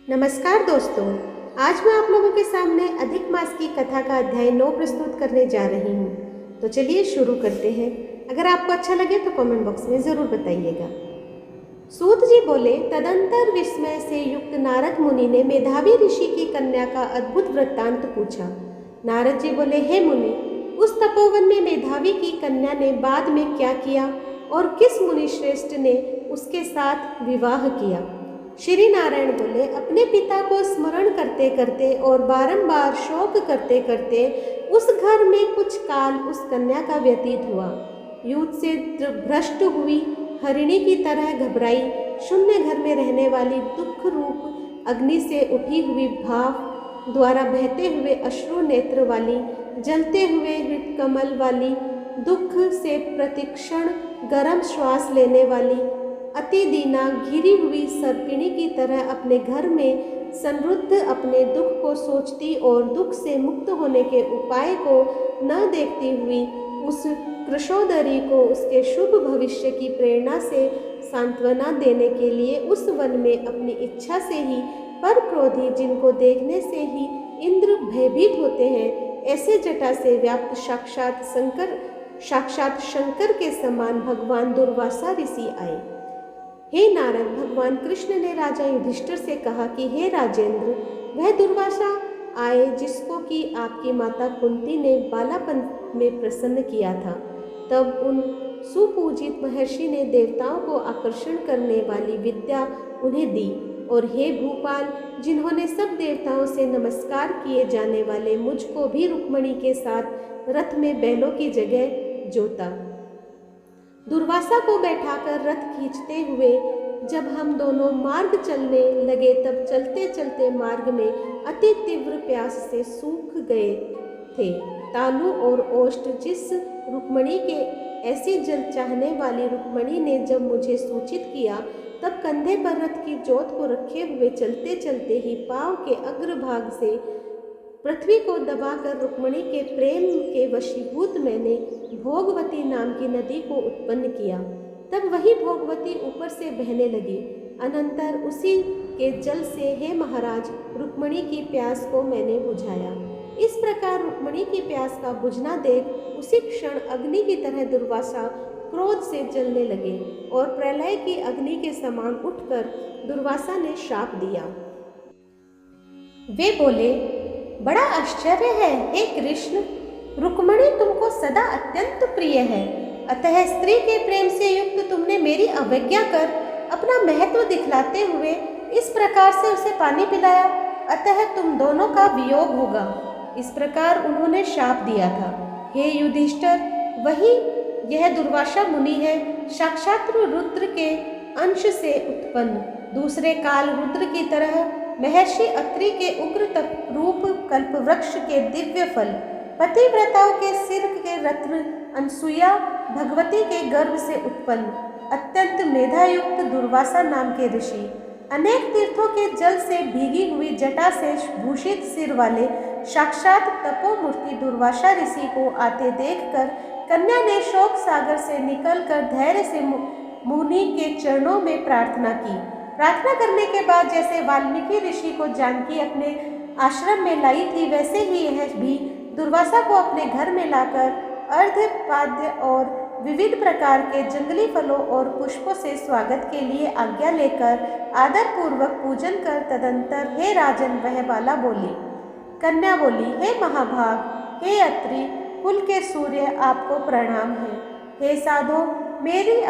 नमस्कार दोस्तों, आज मैं आप लोगों के सामने अधिक मास की कथा का अध्याय 9 प्रस्तुत करने जा रही हूँ। तो चलिए शुरू करते हैं। अगर आपको अच्छा लगे तो कमेंट बॉक्स में ज़रूर बताइएगा। सूत जी बोले, तदंतर विस्मय से युक्त नारद मुनि ने मेधावी ऋषि की कन्या का अद्भुत वृत्तांत पूछा। नारद जी बोले, हे मुनि, उस तपोवन में मेधावी की कन्या ने बाद में क्या किया और किस मुनि श्रेष्ठ ने उसके साथ विवाह किया? श्री नारायण बोले, अपने पिता को स्मरण करते करते और बारंबार शोक करते करते उस घर में कुछ काल उस कन्या का व्यतीत हुआ। युद्ध से भ्रष्ट हुई हरिणी की तरह घबराई, शून्य घर में रहने वाली दुख रूप अग्नि से उठी हुई भाव द्वारा बहते हुए अश्रु नेत्र वाली, जलते हुए हृत कमल वाली, दुख से प्रतिक्षण गर्म श्वास लेने वाली, अति दीना घिरी हुई सर्पिणी की तरह अपने घर में संरुद्ध अपने दुख को सोचती और दुख से मुक्त होने के उपाय को न देखती हुई उस कृशोदरी को उसके शुभ भविष्य की प्रेरणा से सांत्वना देने के लिए उस वन में अपनी इच्छा से ही पर क्रोधी, जिनको देखने से ही इंद्र भयभीत होते हैं, ऐसे जटा से व्याप्त साक्षात शंकर के समान भगवान दुर्वासा ऋषि आए। हे नारद, भगवान कृष्ण ने राजा युधिष्ठिर से कहा कि हे राजेंद्र, वह दुर्वासा आए जिसको कि आपकी माता कुंती ने बालापन में प्रसन्न किया था। तब उन सुपूजित महर्षि ने देवताओं को आकर्षण करने वाली विद्या उन्हें दी, और हे भूपाल, जिन्होंने सब देवताओं से नमस्कार किए जाने वाले मुझको भी रुक्मणी के साथ रथ में बैलों की जगह जोता। दुर्वासा को बैठाकर रथ खींचते हुए जब हम दोनों मार्ग चलने लगे, तब चलते चलते मार्ग में अति तीव्र प्यास से सूख गए थे। तालु और ओष्ठ जिस रुक्मणी के ऐसी जल चाहने वाली रुक्मणी ने जब मुझे सूचित किया, तब कंधे पर रथ की जोत को रखे हुए चलते चलते ही पांव के अग्रभाग से पृथ्वी को दबाकर रुक्मणी के प्रेम के वशीभूत मैंने भोगवती नाम की नदी को उत्पन्न किया। तब वही भोगवती ऊपर से बहने लगी। अनंतर उसी के जल से, हे महाराज, रुक्मणी की प्यास को मैंने बुझाया। इस प्रकार रुक्मणी की प्यास का बुझना देख उसी क्षण अग्नि की तरह दुर्वासा क्रोध से जलने लगे और प्रलय की अग्नि के समान उठकर दुर्वासा ने श्राप दिया। वे बोले, बड़ा आश्चर्य है हे कृष्ण, रुक्मणी तुमको सदा अत्यंत प्रिय है, अतः स्त्री के प्रेम से युक्त तुमने मेरी अवज्ञा कर अपना महत्व दिखलाते हुए इस प्रकार से उसे पानी पिलाया, अतः तुम दोनों का वियोग होगा। इस प्रकार उन्होंने शाप दिया था। हे युधिष्ठिर, वही यह दुर्वासा मुनि है, साक्षात रुद्र के अंश से उत्पन्न, दूसरे काल रुद्र की तरह महर्षि अत्रि के उग्र तप रूप कल्पवृक्ष के दिव्य फल, पतिव्रताओं के सिर के रत्न अनसुया भगवती के गर्भ से उत्पन्न, अत्यंत मेधायुक्त दुर्वासा नाम के ऋषि, अनेक तीर्थों के जल से भीगी हुई जटा से भूषित सिर वाले साक्षात तपोमूर्ति दुर्वासा ऋषि को आते देखकर कन्या ने शोक सागर से निकलकर धैर्य से मुनि के चरणों में प्रार्थना की। प्रार्थना करने के बाद जैसे वाल्मीकि ऋषि को जानकी अपने आश्रम में लाई थी, वैसे ही यह भी दुर्वासा को अपने घर में लाकर अर्घ्यपाद्य और विविध प्रकार के जंगली फलों और पुष्पों से स्वागत के लिए आज्ञा लेकर आदर पूर्वक पूजन कर तदंतर हे राजन, वह बाला बोली। कन्या बोली, हे महाभाग, हे अत्रि कुल के सूर्य, आपको प्रणाम है। हे साधो, मेरी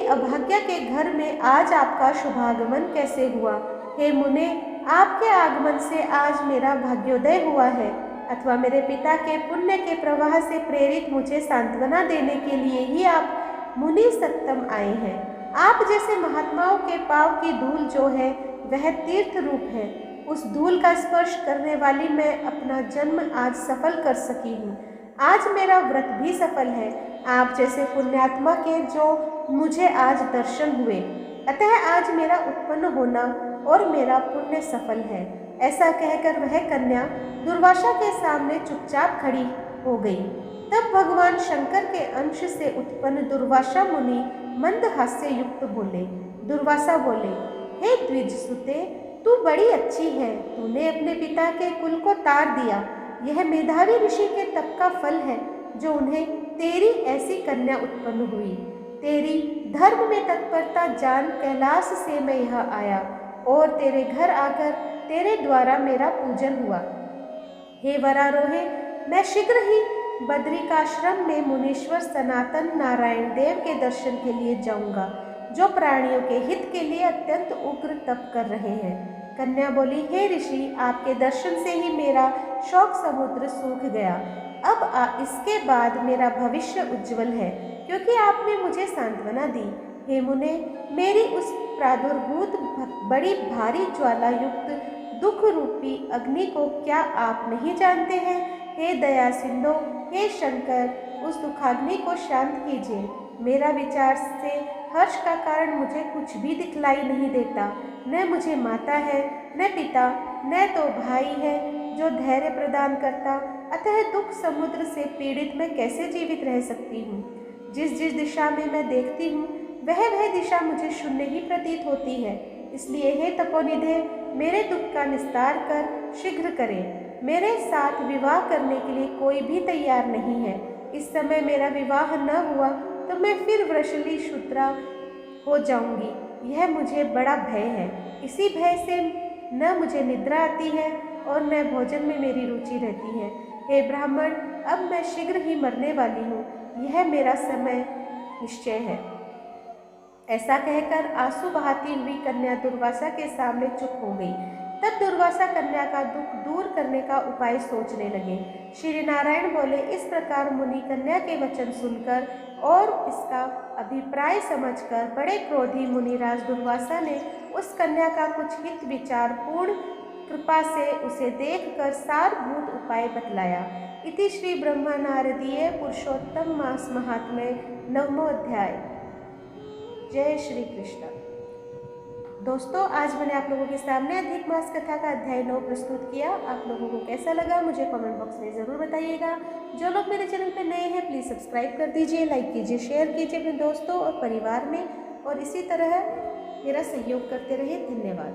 अभाग्या के घर में आज आपका शुभागमन कैसे हुआ? हे मुने, आपके आगमन से आज मेरा भाग्योदय हुआ है, अथवा मेरे पिता के पुण्य के प्रवाह से प्रेरित मुझे सांत्वना देने के लिए ही आप मुनि सत्तम आए हैं। आप जैसे महात्माओं के पांव की धूल जो है वह तीर्थ रूप है, उस धूल का स्पर्श करने वाली मैं अपना जन्म आज सफल कर सकी हूँ। आज मेरा व्रत भी सफल है, आप जैसे पुण्यात्मा के जो मुझे आज दर्शन हुए, अतः आज मेरा उत्पन्न होना और मेरा पुण्य सफल है। ऐसा कहकर वह कन्या दुर्वासा के सामने चुपचाप खड़ी हो गई। तब भगवान शंकर के अंश से उत्पन्न दुर्वासा मुनि मंद हास्य युक्त बोले। दुर्वासा बोले, हे द्विजसुते, तू बड़ी अच्छी है, तूने अपने पिता के कुल को तार दिया। यह मेधावी ऋषि के तप का फल है जो उन्हें तेरी ऐसी कन्या उत्पन्न हुई। तेरी धर्म में तत्परता जान कैलाश से मैं यहाँ आया और तेरे घर आकर तेरे द्वारा मेरा पूजन हुआ। हे वरारोहे, मैं शीघ्र ही बद्रिकाश्रम में मुनीश्वर सनातन नारायण देव के दर्शन के लिए जाऊंगा, जो प्राणियों के हित के लिए अत्यंत उग्र तप कर रहे हैं। कन्या बोली, हे ऋषि, आपके दर्शन से ही मेरा शोक समुद्र सूख गया। अब इसके बाद मेरा भविष्य उज्जवल है, क्योंकि आपने मुझे सांत्वना दी। हे मुने, मेरी उस प्रादुर्भूत बड़ी भारी ज्वाला युक्त दुख रूपी अग्नि को क्या आप नहीं जानते हैं? हे दया सिंधु, हे शंकर, उस दुखाग्नि को शांत कीजिए। मेरा विचार से हर्ष का कारण मुझे कुछ भी दिखलाई नहीं देता। न मुझे माता है, न पिता, न तो भाई है जो धैर्य प्रदान करता। अतः दुख समुद्र से पीड़ित मैं कैसे जीवित रह सकती हूँ? जिस जिस दिशा में मैं देखती हूँ वह दिशा मुझे शून्य ही प्रतीत होती है। इसलिए हे तपोनिधे, मेरे दुख का निस्तार कर शीघ्र करें। मेरे साथ विवाह करने के लिए कोई भी तैयार नहीं है। इस समय मेरा विवाह न हुआ तो मैं फिर वृषली शूद्रा हो जाऊंगी। यह मुझे बड़ा भय है। इसी भय से न मुझे निद्रा आती है और न भोजन में मेरी रुचि रहती है। हे ब्राह्मण, अब मैं शीघ्र ही मरने वाली हूँ। यह मेरा समय निश्चय है। ऐसा कहकर आंसू बहाती हुई कन्या दुर्वासा के सामने चुप हो गई। तब दुर्वासा कन्या का दुख दूर करने का उपाय सोचने लगे। श्री नारायण बोले, इस प्रकार मुनि कन्या के वचन सुनकर और इसका अभिप्राय समझकर बड़े क्रोधी मुनिराज दुर्वासा ने उस कन्या का कुछ हित विचार पूर्ण कृपा से उसे देखकर सारभूत उपाय बतलाया। इति श्री ब्रह्मा नारदीय पुरुषोत्तम मास महात्म्य 9वां अध्याय। जय श्री कृष्ण। दोस्तों, आज मैंने आप लोगों के सामने अधिक मास कथा का अध्याय 9 प्रस्तुत किया। आप लोगों को कैसा लगा मुझे कमेंट बॉक्स में ज़रूर बताइएगा। जो लोग मेरे चैनल पर नए हैं प्लीज़ सब्सक्राइब कर दीजिए, लाइक कीजिए, शेयर कीजिए अपने दोस्तों और परिवार में, और इसी तरह मेरा सहयोग करते रहिए। धन्यवाद।